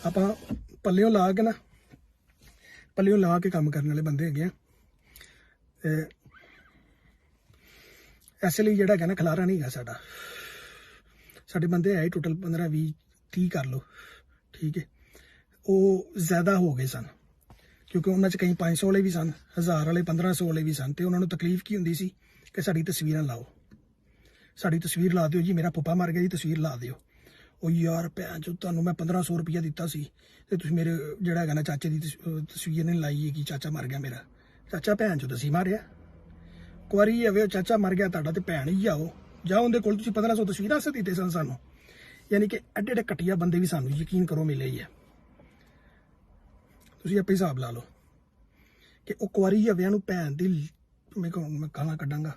ਆਪਾਂ ਪੱਲਿਓਂ ਲਾ ਕੇ ਨਾ ਪੱਲਿਓਂ ਲਾ ਕੇ ਕੰਮ ਕਰਨ ਵਾਲੇ ਬੰਦੇ ਹੈਗੇ ਆ। ਤੇ ਇਸ ਲਈ ਜਿਹੜਾ ਹੈਗਾ ਨਾ ਖਲਾਰਾ ਨਹੀਂ ਹੈਗਾ ਸਾਡਾ। ਸਾਡੇ ਬੰਦੇ ਆਏ ਟੋਟਲ 15 20 30 ਕਰ ਲਓ, ਠੀਕ ਹੈ। ਉਹ ਜ਼ਿਆਦਾ ਹੋ ਗਏ ਸਨ ਕਿਉਂਕਿ ਉਹਨਾਂ 'ਚ ਕਈ 500 ਵਾਲੇ ਵੀ ਸਨ, 1000 ਵਾਲੇ 1500 ਵਾਲੇ ਵੀ ਸਨ। ਤੇ ਉਹਨਾਂ ਨੂੰ ਤਕਲੀਫ ਕੀ ਹੁੰਦੀ ਸੀ ਕਿ ਸਾਡੀ ਤਸਵੀਰਾਂ ਲਾਓ, ਸਾਡੀ ਤਸਵੀਰ ਲਾ ਦਿਓ ਜੀ, ਮੇਰਾ ਪਪਾ ਮਰ ਗਿਆ ਜੀ, ਤਸਵੀਰ ਲਾ ਦਿਓ। ਉਹ ਯਾਰ ਭੈਣ ਚੋ ਤੁਹਾਨੂੰ ਮੈਂ 1500 ਰੁਪਇਆ ਦਿੱਤਾ ਸੀ ਤੇ ਤੁਸੀਂ ਮੇਰੇ ਜਿਹੜਾ ਹੈਗਾ ਨਾ ਚਾਚੇ ਦੀ ਤਸਵੀਰ ਨਹੀਂ ਲਾਈ ਹੈਗੀ, ਚਾਚਾ ਮਰ ਗਿਆ ਮੇਰਾ। ਚਾਚਾ ਭੈਣ ਚੋ ਤੁਸੀਂ ਮਾਰਿਆ, ਕੁਆਰੀ ਆਵੇ ਚਾਚਾ ਮਰ ਗਿਆ ਤੁਹਾਡਾ ਤੇ ਭੈਣ ਹੀ ਜਾਓ ਉਹਦੇ ਕੋਲ। ਤੁਸੀਂ 1500 ਤਸਵੀਰਾਂ ਸੇ ਦਿੱਤੇ ਸਨ ਸਾਨੂੰ। ਯਾਨੀ ਕਿ ਐਡੇ ਐਡੇ ਘਟੀਆ ਬੰਦੇ ਵੀ ਸਾਨੂੰ ਯਕੀਨ ਕਰੋ ਮਿਲੇ ਹੀ ਹੈ। ਤੁਸੀਂ ਆਪੇ ਹਿਸਾਬ ਲਾ ਲਓ ਕਿ ਉਹ ਕੁਆਰੀ ਹਵਿਆਂ ਨੂੰ ਭੈਣ ਦੀ ਮੈਂ ਗਾਲਾਂ ਕੱਢਾਂਗਾ।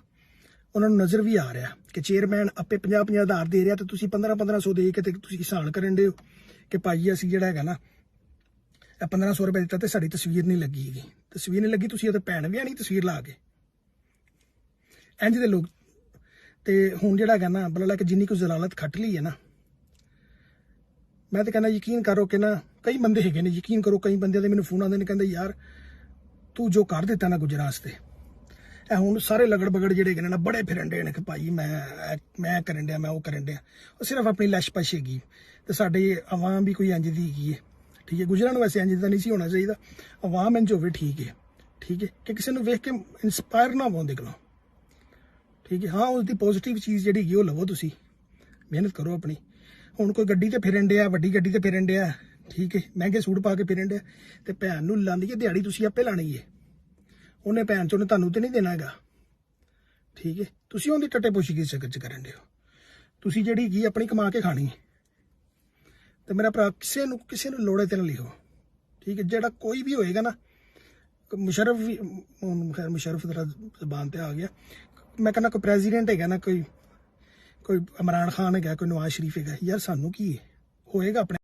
ਉਹਨਾਂ ਨੂੰ ਨਜ਼ਰ ਵੀ ਆ ਰਿਹਾ ਕਿ ਚੇਅਰਮੈਨ ਆਪੇ 50-50 ਹਜ਼ਾਰ ਦੇ ਰਿਹਾ ਤੇ ਤੁਸੀਂ 1500 ਦੇ ਕੇ ਤੇ ਤੁਸੀਂ ਇਸਾਨ ਕਰਨ ਦੇ ਹੋ ਕਿ ਭਾਈ ਅਸੀਂ ਜਿਹੜਾ ਹੈਗਾ ਨਾ ਇਹ 1500 ਰੁਪਏ ਦਿੱਤਾ ਤੇ ਸਾਡੀ ਤਸਵੀਰ ਨਹੀਂ ਲੱਗੀ ਹੈਗੀ। ਤਸਵੀਰ ਨਹੀਂ ਲੱਗੀ, ਤੁਸੀਂ ਉਹਦੇ ਭੈਣ ਵੀ ਨਹੀਂ ਤਸਵੀਰ ਲਾ ਕੇ ਇੰਝ ਦੇ ਲੋਕ। ਤੇ ਹੁਣ ਜਿਹੜਾ ਹੈਗਾ ਨਾ ਬਲਾ ਕਿ ਜਿੰਨੀ ਕੁ ਜ਼ਲਾਲਤ ਖੱਟ ਲਈ ਹੈ ਨਾ, ਮੈਂ ਤਾਂ ਕਹਿੰਦਾ ਯਕੀਨ ਕਰੋ ਕਿ ਨਾ ਕਈ ਬੰਦੇ ਹੈਗੇ ਨੇ, ਯਕੀਨ ਕਰੋ ਕਈ ਬੰਦੇ ਦੇ ਮੈਨੂੰ ਫੋਨ ਆਉਂਦੇ ਨੇ, ਕਹਿੰਦੇ ਯਾਰ ਤੂੰ ਜੋ ਕਰ ਦਿੱਤਾ ਨਾ ਗੁਜਰਾਤ ਤੇ ਇਹ ਹੁਣ ਸਾਰੇ ਲਗੜ ਬਗੜ ਜਿਹੜੇ ਹੈਗੇ ਨੇ ਨਾ ਬੜੇ ਫਿਰਨ ਡੇ ਨੇ ਕਿ ਭਾਈ ਮੈਂ ਕਰਨ ਡਿਆ, ਮੈਂ ਉਹ ਕਰਨ ਡਿਆ। ਉਹ ਸਿਰਫ ਆਪਣੀ ਲਸ਼ਪਸ਼ ਹੈਗੀ ਤੇ ਸਾਡੇ ਆਵਾਮ ਵੀ ਕੋਈ ਇੰਝ ਦੀ ਹੈਗੀ ਹੈ, ਠੀਕ ਹੈ। ਗੁਜਰਾਂ ਨੂੰ ਵੈਸੇ ਇੰਝ ਦਾ ਨਹੀਂ ਸੀ ਹੋਣਾ ਚਾਹੀਦਾ, ਆਵਾਮ ਇੰਝ ਹੋਵੇ, ਠੀਕ ਹੈ, ਠੀਕ ਹੈ, ਕਿ ਕਿਸੇ ਨੂੰ ਵੇਖ ਕੇ ਇੰਸਪਾਇਰ ਨਾ ਹੋਵੋ ਦੇਖੋ, ਠੀਕ ਹੈ। ਹਾਂ ਉਸਦੀ ਪੋਜ਼ੀਟਿਵ ਚੀਜ਼ ਜਿਹੜੀ ਹੈਗੀ ਉਹ ਲਵੋ, ਤੁਸੀਂ ਮਿਹਨਤ ਕਰੋ ਆਪਣੀ। ਹੁਣ ਕੋਈ ਗੱਡੀ ਤੇ ਫਿਰਨ ਡਿਆ, ਵੱਡੀ ਗੱਡੀ ਤੇ ਫਿਰਨ ਡਿਆ, ਠੀਕ ਹੈ, ਮਹਿੰਗੇ ਸੂਟ ਪਾ ਕੇ ਫਿਰਨ ਡਿਆ ਤੇ ਭੈਣ ਨੂੰ ਲਾਂਦੀ ਹੈ ਦਿਹਾੜੀ, ਤੁਸੀਂ ਆਪੇ ਲਾਣੀ ਹੈ। ਉਹਨੇ ਭੈਣ ਚੋਂ ਨੇ ਤੁਹਾਨੂੰ ਤੇ ਨਹੀਂ ਦੇਣਾ ਹੈਗਾ, ਠੀਕ ਹੈ। ਤੁਸੀਂ ਉਹਦੀ ਟੱਟੇ ਪੁੱਛੀ ਕਿਸ ਚੱਕਰ 'ਚ ਕਰਨ ਡਿਓ, ਤੁਸੀਂ ਜਿਹੜੀ ਹੈਗੀ ਆਪਣੀ ਕਮਾ ਕੇ ਖਾਣੀ ਹੈ। ਤੇ ਮੇਰਾ ਭਰਾ ਕਿਸੇ ਨੂੰ ਲੋੜੇ ਤੇ ਨਾ ਲਿਖੋ, ਠੀਕ ਹੈ। ਜਿਹੜਾ ਕੋਈ ਵੀ ਹੋਏਗਾ ਨਾ, ਮੁਸ਼ਰਫ ਵੀ ਖੈਰ ਮੁਸ਼ਰਫ ਦਾ ਜ਼ਬਾਨ ਤੇ ਆ ਗਿਆ, ਮੈਂ ਕਹਿੰਦਾ ਕੋਈ ਪ੍ਰੈਜ਼ੀਡੈਂਟ ਹੈਗਾ ਨਾ, ਕੋਈ ਇਮਰਾਨ ਖਾਨ ਹੈਗਾ, ਕੋਈ ਨਵਾਜ਼ ਸ਼ਰੀਫ ਹੈਗਾ, ਯਾਰ ਸਾਨੂੰ ਕੀ ਹੋਏਗਾ ਆਪਣੇ